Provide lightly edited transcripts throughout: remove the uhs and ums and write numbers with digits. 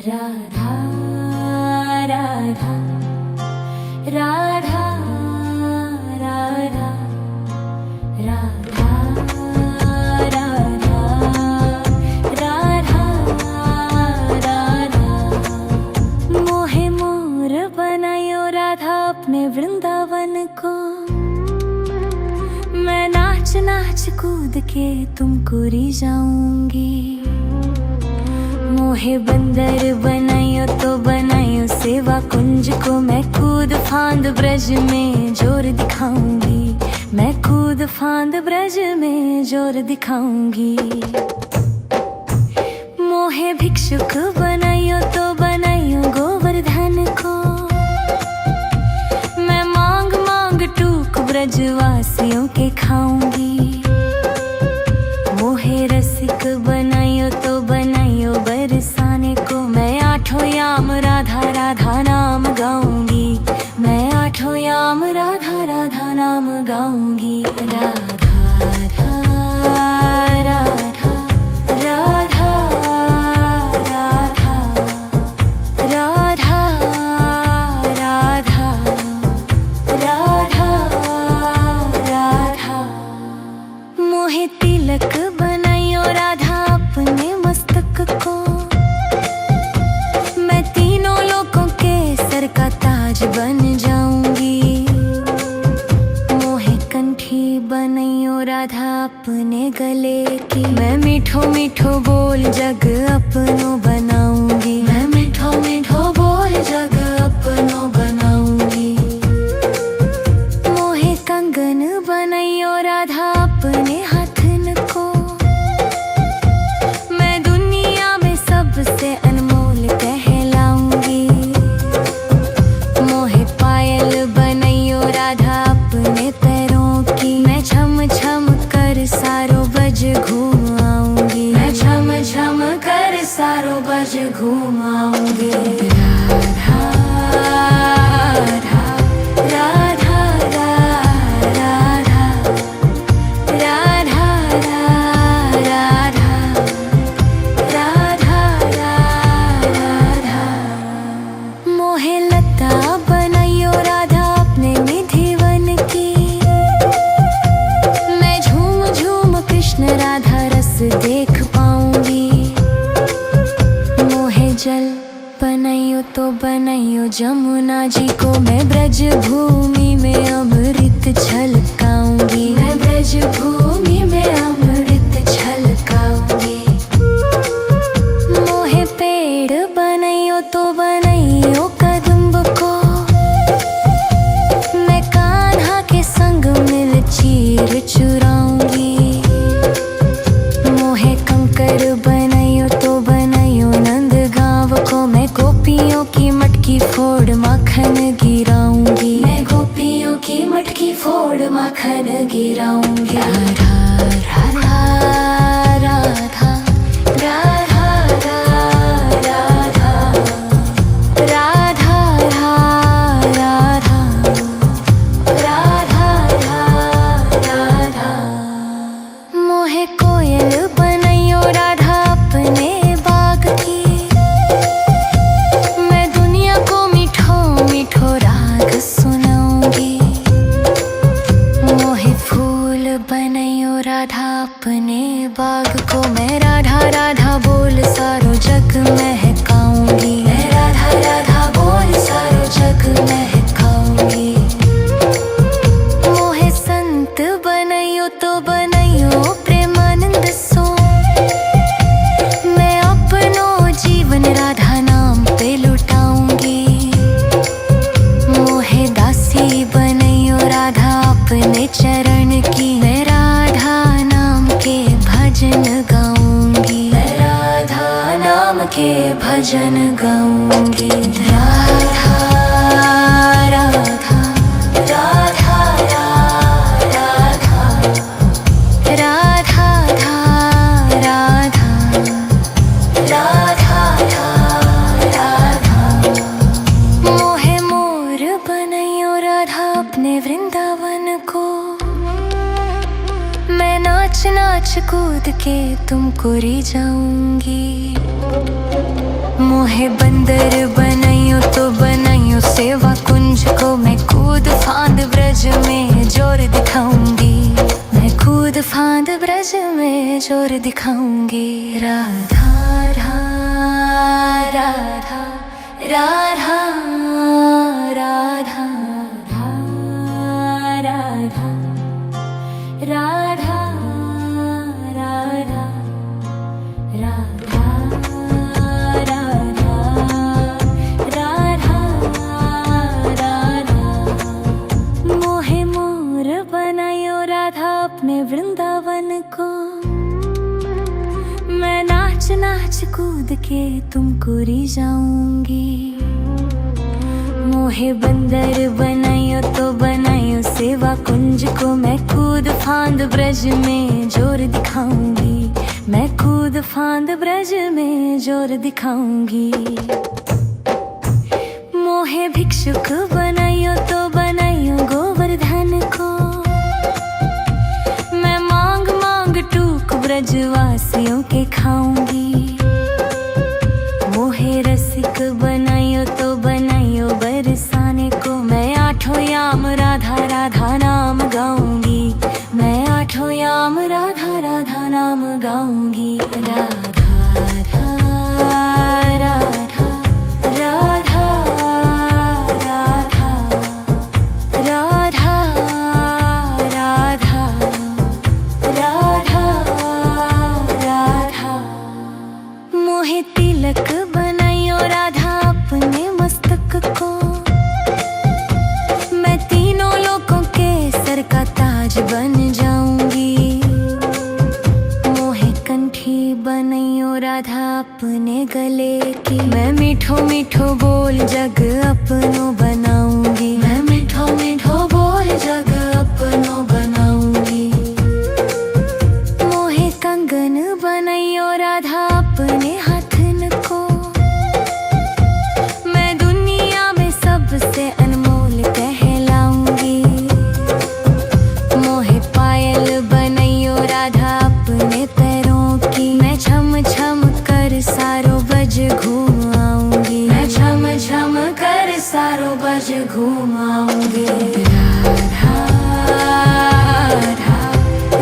राधा राधा राधा राधा राधा राधा राधा राधा मोहे मोर बनायो राधा अपने वृंदावन को। मैं नाच नाच कूद के तुमको रिझाऊंगी। मोहे बंदर बनायो तो बनायो सेवा कुंज को। मैं कूद फांद ब्रज में जोर दिखाऊंगी। मैं कूद फांद ब्रज में जोर दिखाऊंगी। मोहे भिक्षुक बनायो तो बनायो गोवर्धन को। मैं मांग मांग टूक ब्रजवासियों के खाऊंगी। मोहे रसिक बनायो तो बनायो बरसाने को। मैं आठों याम राधा राधा नाम गाऊंगी। मैं आठों याम राधा राधा नाम गाऊंगी। राधा राधा राधा राधा राधा राधा राधा राधा मोहे तिलक बनायो राधा अपने मस्तक को। मैं तीनों लोगों के सर का ताज बन जाऊंगी। मोहे कंठी बनायो राधा अपने गले की। मैं मीठो मीठो बोल जग अपनो बनाऊंगी। मैं मीठो मीठो बोल जग अपनो बनाऊंगी। मोहे कंगन बनायो राधा अपने हाथन को। मैं दुनिया में सबसे अनमोल कहलाऊंगी। मोहे पायल बनायो राधा अपने पैरों की। मैं छम छम कर सारो बज घूम आऊंगी। मैं छम छम कर सारो बज घूम आऊंगी। राधा राधा राधा राधा राधा राधा राधा राधा मोहे लता बनायो राधा अपने निधिवन की। मैं झूम झूम कृष्ण राधा रस देख पाऊंगी। मोहे जल बनायो तो बनायो जमुना जी को। मैं ब्रज भूमि में अमृत छलकाऊंगी। मैं ब्रज भूमि में अमृत छलकाऊंगी। मोहे पेड़ बनायो तो बनायो कदम्ब को। मैं कान्हा के संग मिल चीर चुराऊंगी। मोहे कंकर बनायो तो बनायो नंद गांव को। मैं गोपियों की मटकी फोड़ माखन गिराऊंगी। मैं गोपियों की मटकी फोड़ माखन गिराऊंगी। राधा राधा राधा राधा राधा राधा राधा राधा राधा मोहे कोयल बनायो राधा अपने बाग की। मैं दुनिया को मीठो मीठो राग सुनाऊंगी। मोहे फूल बनायो राधा अपने बाग को। मैं राधा राधा बोल सारो जग महकाऊंगी। मैं राधा राधा बोल सारो जग महकाऊंगी। मोहे संत बनायो तो बनायो प्रेमानंद सो। मैं अपनो जीवन राधा नाम पे लुटाऊंगी। मोहे दासी बनायो राधा अपने चरण की। मैं राधा नाम के भजन गाऊंगी। मैं राधा नाम के भजन गाऊंगी। राधा राधा राधा राधा राधा राधा राधा राधा मोहे मोर बनायो राधा अपने वृंदावन को। मैं नाच नाच कूद के तुमको रिझाऊंगी। मोहे बंदर बनाइयो तो बनाइयो सेवा कुंज को मैं कूद फांद ब्रज में जोर दिखाऊंगी, मैं कूद फांद ब्रज में जोर दिखाऊंगी। राधा राधा राधा राधा राधा राधा राधा राधा राधा राधा राधा। मोहे मोर बनायो राधा अपने वृंदावन को, मैं नाच नाच कूद के तुमको रिझाऊंगी। मोहे बंदर बनायो तो बनायो सेवा कुंज को, मैं कूद फांद ब्रज में जोर दिखाऊंगी, मैं कूद फांद ब्रज में जोर दिखाऊंगी। मोहे भिक्षुक बनायो तो बनायो गोवर्धन को, मैं मांग मांग टूक ब्रजवासियों के खाऊंगी। मोहे रसिक बनायो तो बनायो बरसाने को, मैं आठों याम राधा राधा नाम गाऊंगी, मैं आठों याम राधा राधा नाम गाऊंगी। राधा राधा राधा राधा राधा राधा राधा राधा राधा। मोहे तिलक बनायो राधा अपने मस्तक को, मैं तीनों लोकों के सर का ताज बन जाऊंगी। मोहे कंठी बनायो राधा अपने गले की, मैं मीठो मीठो बोल जग अपनो बनाऊंगी, मैं मीठो मीठो बोल जग अपनो बनाऊंगी। मोहे कंगन बनायो राधा अपने हाथन को, मैं दुनिया में सबसे अनमोल कहलाऊंगी। मोहे पायल बनायो राधा अपने पैरों की, मैं छम छम कर सारो बज घूम आऊंगी, मैं छम छम कर सारो बज घूम आऊंगी। राधा राधा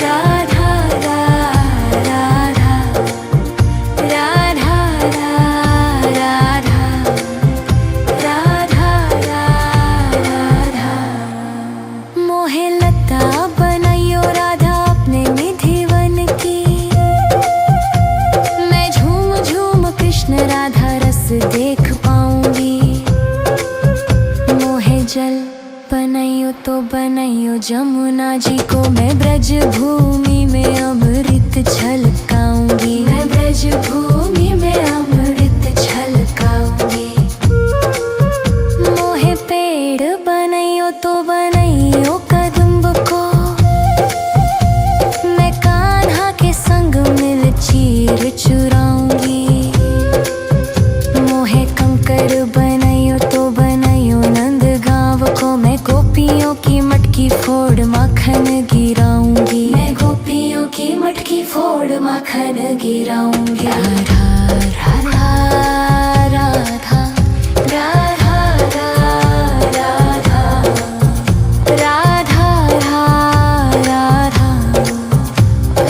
राधा राधा राधा राधा राधा राधा। मोहे लता बनायो राधा अपने निधिवन की, मैं झूम झूम कृष्ण राधा रस देख पाऊंगी। मोहे जल बनायो तो बनायो जमुना जी को, मैं ब्रज भूमि में अमृत छलकाऊंगी, मैं ब्रज भूमि में अमृत छलकाऊंगी। मोहे पेड़ बनायो तो बनायो कदम्ब को, मैं कान्हा के संग मिल चीर चुराऊंगी। मोहे कंकर बनायो तो बनायो नंद गांव को, मैं गोपियों की मटकी फोड़ माखन गिराऊंगी, मैं गोपियों की मटकी फोड़ माखन गिराऊंगी। राधा राधा राधा राधा राधा राधा राधा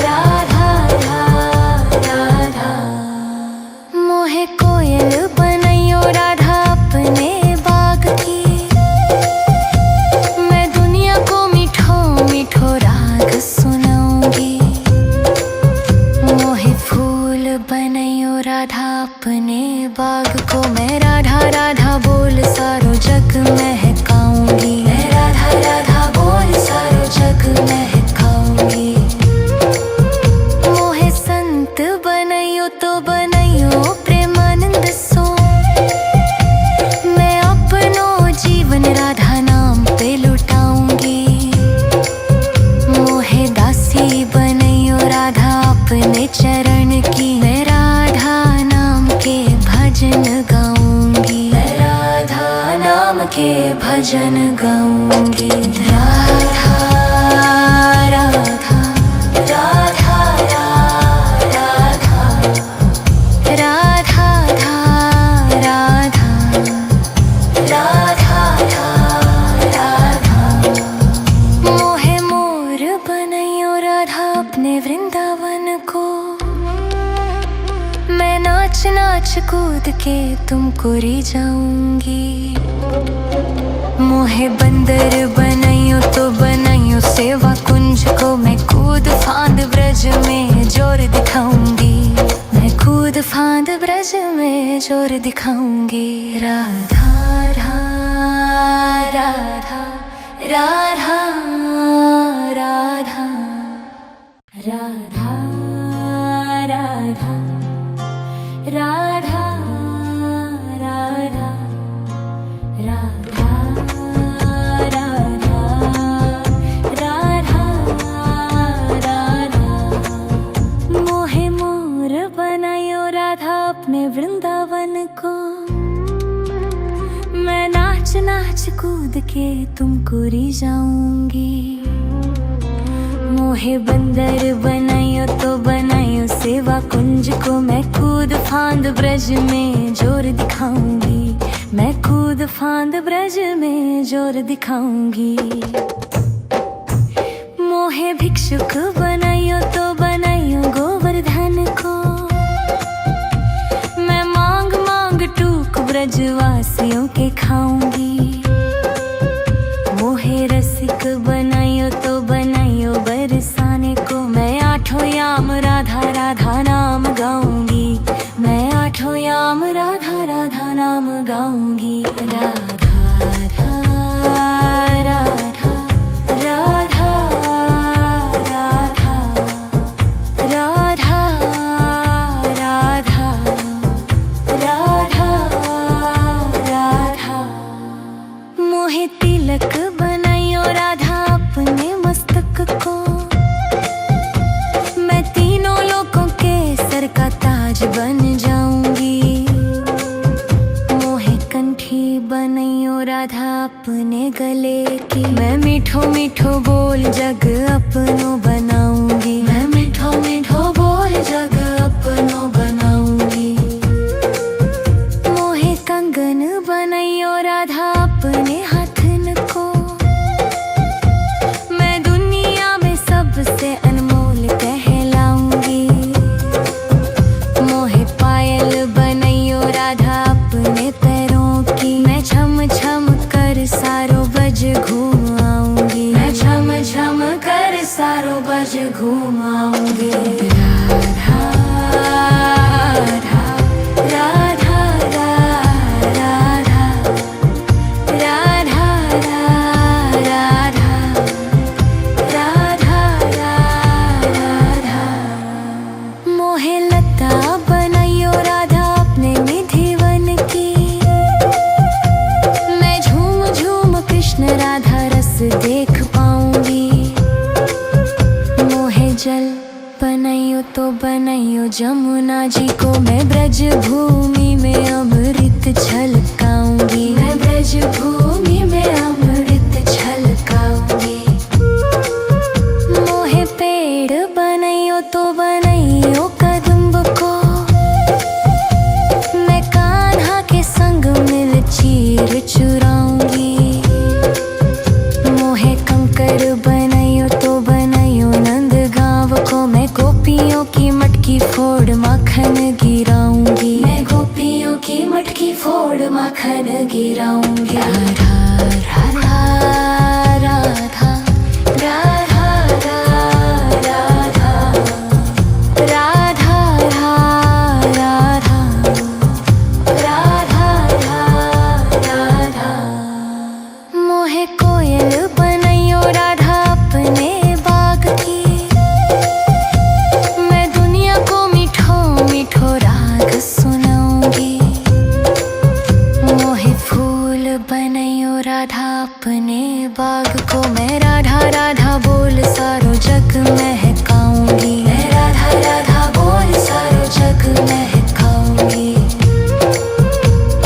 राधा राधा। मोहे कोयल बनायो राधा अपने बाग की, मैं दुनिया को मीठो मीठो राग सुनाऊंगी। मोहे फूल बनायो राधा अपने बाग को, मैं राधा राधा बोल सारो जग महकाऊंगी, मैं राधा राधा बोल सारो जग महकाऊंगी। मोहे संत बनायो तो बनायो प्रेमानंद सो, मैं अपनो जीवन राधा नाम पे लुटाऊंगी। मोहे दासी बनायो राधा अपने चरण की, मैं राधा नाम के भजन गाऊंगी, मैं राधा नाम के भजन गाऊंगी। राधा राधा राधा राधा राधा राधा के तुमको रिझाऊंगी। मोहे बंदर बनाइयो तो बनाइयो सेवा कुंज को, मैं कूद फांद ब्रज में जोर दिखाऊंगी। मैं कूद फांद ब्रज में जोर दिखाऊंगी। राधा राधा राधा राधा राधा राधा राधा राधा राधा राधा राधा। मोहे मोर बनायो राधा अपने वृंदावन को, मैं नाच नाच कूद के तुमको रिझाऊंगी। मोहे बंदर बनाइयो तो बनाइयो सेवा कुंज को, मैं कूद फांद ब्रज में जोर दिखाऊंगी। मैं कूद फांद ब्रज में जोर दिखाऊंगी। मोहे भिक्षुक बनाइयो तो बनाइयो गोवर्धन को, मैं मांग मांग टूक ब्रजवासियों के खाऊंगी। मोहे रसिक बनाइयो तो बनाइयो बरसाने को, मैं आठों याम राधा राधा नाम गाऊंगी। मैं आठों याम राधा राधा नाम गाऊंगी। राधा राधा राधा राधा राधा राधा राधा राधा राधा। मोहे तिलक बनाइयो राधा अपने मस्तक को, मैं तीनों लोकों के सर का ताज बन जाऊंगी। मोहे कंठी बनाइयो राधा अपने गले की, मैं मीठो मीठो बोल जग अपनो बनाऊंगी। मैं मीठो मीठो बोल जग अपनो बनाऊंगी। मोहे कंगन बनाइयो राधा अपने हाथन को, मैं दुनिया में सबसे अनमोल कहलाऊंगी। मोहे पायल बनाइयो राधा अपने पैरों की, मैं छम छम कर सारो बज घूम आऊंगी। मैं छम छम कर सारो बज घूम आऊंगी। राधा राधा राधा राधा राधा राधा राधा राधा। मोहे लता बनाइयो राधा अपने निधिवन की, मैं झूम झूम कृष्ण राधा रस देख पाऊंगी। मोहे जल बनाइयो तो बनाइयो जमुना जी को, मैं ब्रज भूमि में अमृत छलकाऊंगी। मैं ब्रज भूमि में अमृत छलकाऊंगी। मोहे पेड़ बनाइयो तो बनाइयो कदम्ब को, मैं कान्हा के संग मिल चीर चुराऊंगी। मोहे कंकर बनाइयो तो बनाइयो नंद गांव को, मैं गोपियों की मटकी फोड़ माखन गिराऊंगी। मैं गोपियों की मटकी फोड़ माखन गिराऊंगी। राधा राधा राधा राधा राधा राधा राधा राधा राधा। मोहे कोयल बनाइयो राधा अपने बाग की, मैं दुनिया को मीठो मीठो राग सुनाऊंगी। मोहे फूल बनाइयो राधा अपने बाग को, मैं राधा राधा बोल सारो जग महकाऊंगी। मैं राधा राधा बोल सारो जग महकाऊंगी।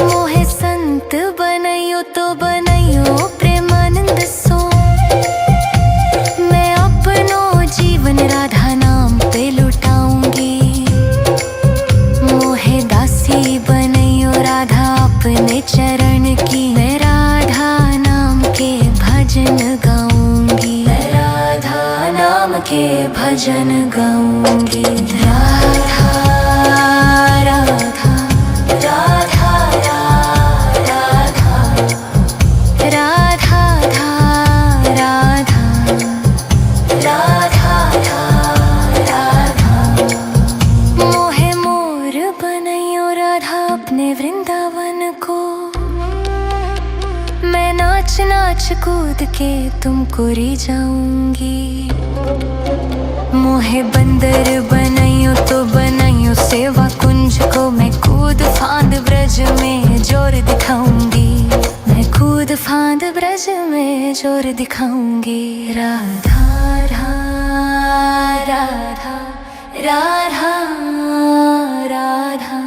मोहे संत बनाइयो तो बनाइयो प्रेमानंद सो, मैं अपनो जीवन राधा नाम पे लुटाऊंगी। मोहे दासी बनाइयो राधा अपने चरण की, मैं राधा नाम के भजन गाऊंगी। मैं राधा नाम के भजन गाऊंगी। राधा राधा राधा अपने वृंदावन को। मैं नाच नाच कूद के तुमको री जाऊंगी। मोहे बंदर बनाइयो तो बनाइयो सेवा कुंज को। मैं कूद फांद ब्रज में जोर दिखाऊंगी। मैं कूद फांद ब्रज में जोर दिखाऊंगी। राधा राधा राधा राधा राधा।